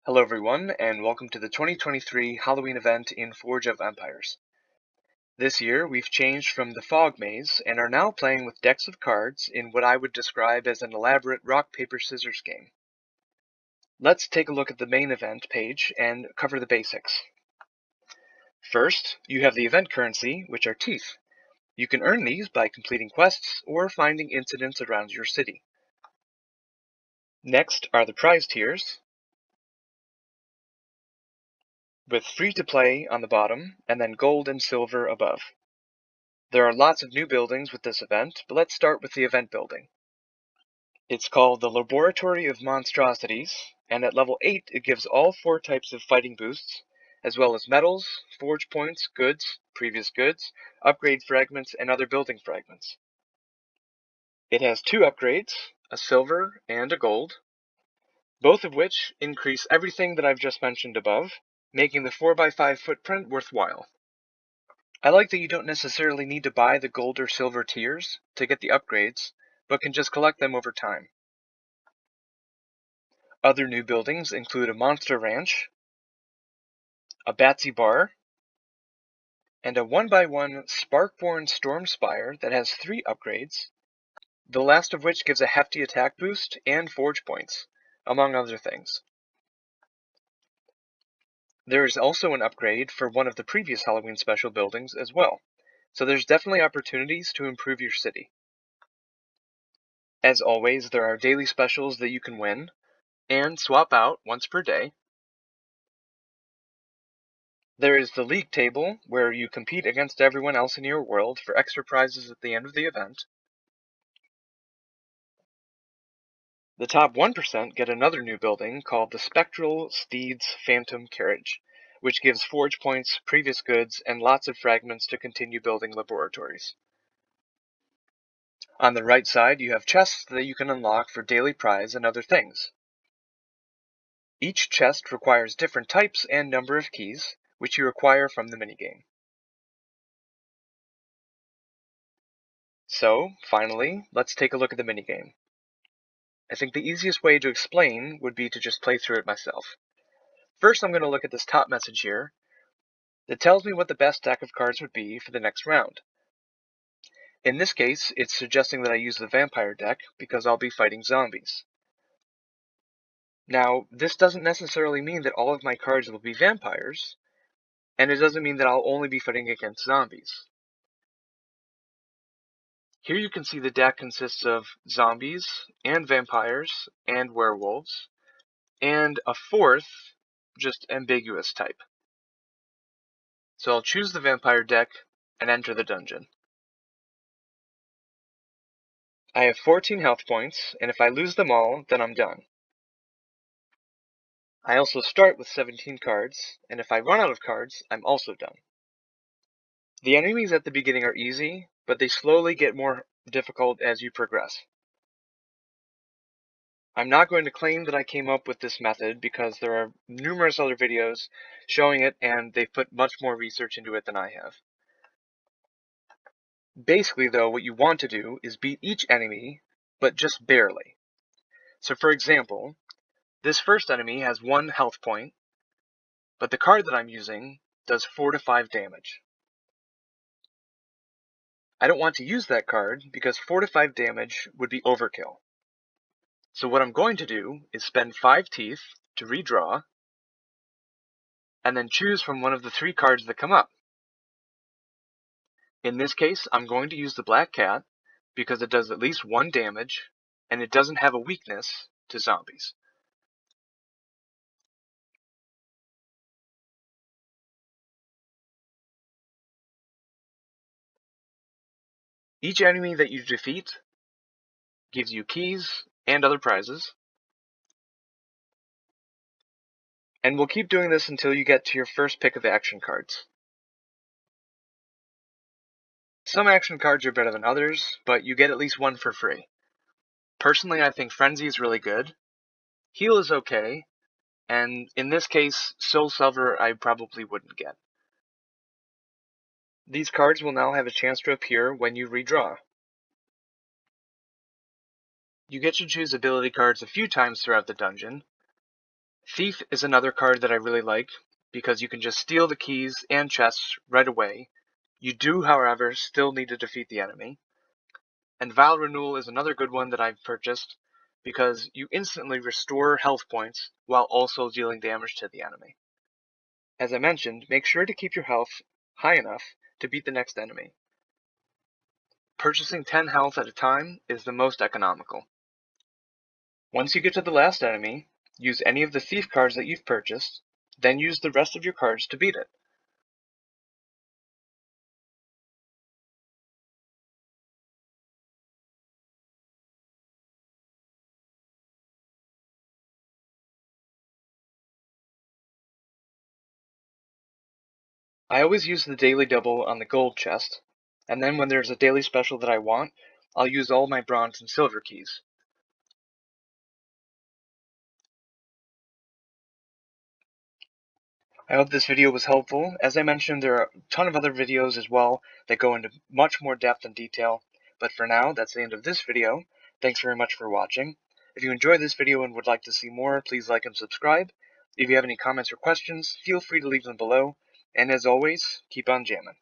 Hello everyone, and welcome to the 2023 Halloween event in Forge of Empires. This year, we've changed from the Fog Maze and are now playing with decks of cards in what I would describe as an elaborate rock-paper-scissors game. Let's take a look at the main event page and cover the basics. First, you have the event currency, which are teeth. You can earn these by completing quests or finding incidents around your city. Next are the prize tiers, with free to play on the bottom and then gold and silver above. There are lots of new buildings with this event, but let's start with the event building. It's called the Laboratory of Monstrosities, and at level 8 it gives all 4 types of fighting boosts, as well as medals, forge points, goods, previous goods, upgrade fragments, and other building fragments. It has 2 upgrades, a silver and a gold, both of which increase everything that I've just mentioned above, making the 4x5 footprint worthwhile. I like that you don't necessarily need to buy the gold or silver tiers to get the upgrades, but can just collect them over time. Other new buildings include a monster ranch, a Batsy bar, and a 1x1 Sparkborn Storm Spire that has 3 upgrades, the last of which gives a hefty attack boost and forge points, among other things. There is also an upgrade for one of the previous Halloween special buildings as well, so there's definitely opportunities to improve your city. As always, there are daily specials that you can win and swap out once per day. There is the league table, where you compete against everyone else in your world for extra prizes at the end of the event. The top 1% get another new building called the Spectral Steeds Phantom Carriage, which gives forge points, previous goods, and lots of fragments to continue building laboratories. On the right side, you have chests that you can unlock for daily prize and other things. Each chest requires different types and number of keys, which you acquire from the minigame. So, finally, let's take a look at the minigame. I think the easiest way to explain would be to just play through it myself. First, I'm going to look at this top message here that tells me what the best deck of cards would be for the next round. In this case, it's suggesting that I use the vampire deck because I'll be fighting zombies. Now, this doesn't necessarily mean that all of my cards will be vampires, and it doesn't mean that I'll only be fighting against zombies. Here you can see the deck consists of zombies, and vampires, and werewolves, and a fourth, just ambiguous type. So I'll choose the vampire deck and enter the dungeon. I have 14 health points, and if I lose them all, then I'm done. I also start with 17 cards, and if I run out of cards, I'm also done. The enemies at the beginning are easy, but they slowly get more difficult as you progress. I'm not going to claim that I came up with this method because there are numerous other videos showing it, and they've put much more research into it than I have. Basically, though, what you want to do is beat each enemy, but just barely. So for example, this first enemy has 1 health point, but the card that I'm using does 4 to 5 damage. I don't want to use that card because 4 to 5 damage would be overkill. So what I'm going to do is spend 5 teeth to redraw, and then choose from one of the 3 cards that come up. In this case, I'm going to use the Black Cat because it does at least 1 damage, and it doesn't have a weakness to zombies. Each enemy that you defeat gives you keys and other prizes. And we'll keep doing this until you get to your first pick of action cards. Some action cards are better than others, but you get at least 1 for free. Personally, I think Frenzy is really good. Heal is okay, and in this case, Soul Silver I probably wouldn't get. These cards will now have a chance to appear when you redraw. You get to choose ability cards a few times throughout the dungeon. Thief is another card that I really like because you can just steal the keys and chests right away. You do, however, still need to defeat the enemy. And Vow Renewal is another good one that I've purchased because you instantly restore health points while also dealing damage to the enemy. As I mentioned, make sure to keep your health high enough to beat the next enemy. Purchasing 10 health at a time is the most economical. Once you get to the last enemy, use any of the thief cards that you've purchased, then use the rest of your cards to beat it. I always use the daily double on the gold chest, and then when there's a daily special that I want, I'll use all my bronze and silver keys. I hope this video was helpful. As I mentioned, there are a ton of other videos as well that go into much more depth and detail, but for now, that's the end of this video. Thanks very much for watching. If you enjoyed this video and would like to see more, please like and subscribe. If you have any comments or questions, feel free to leave them below, and as always, keep on jamming.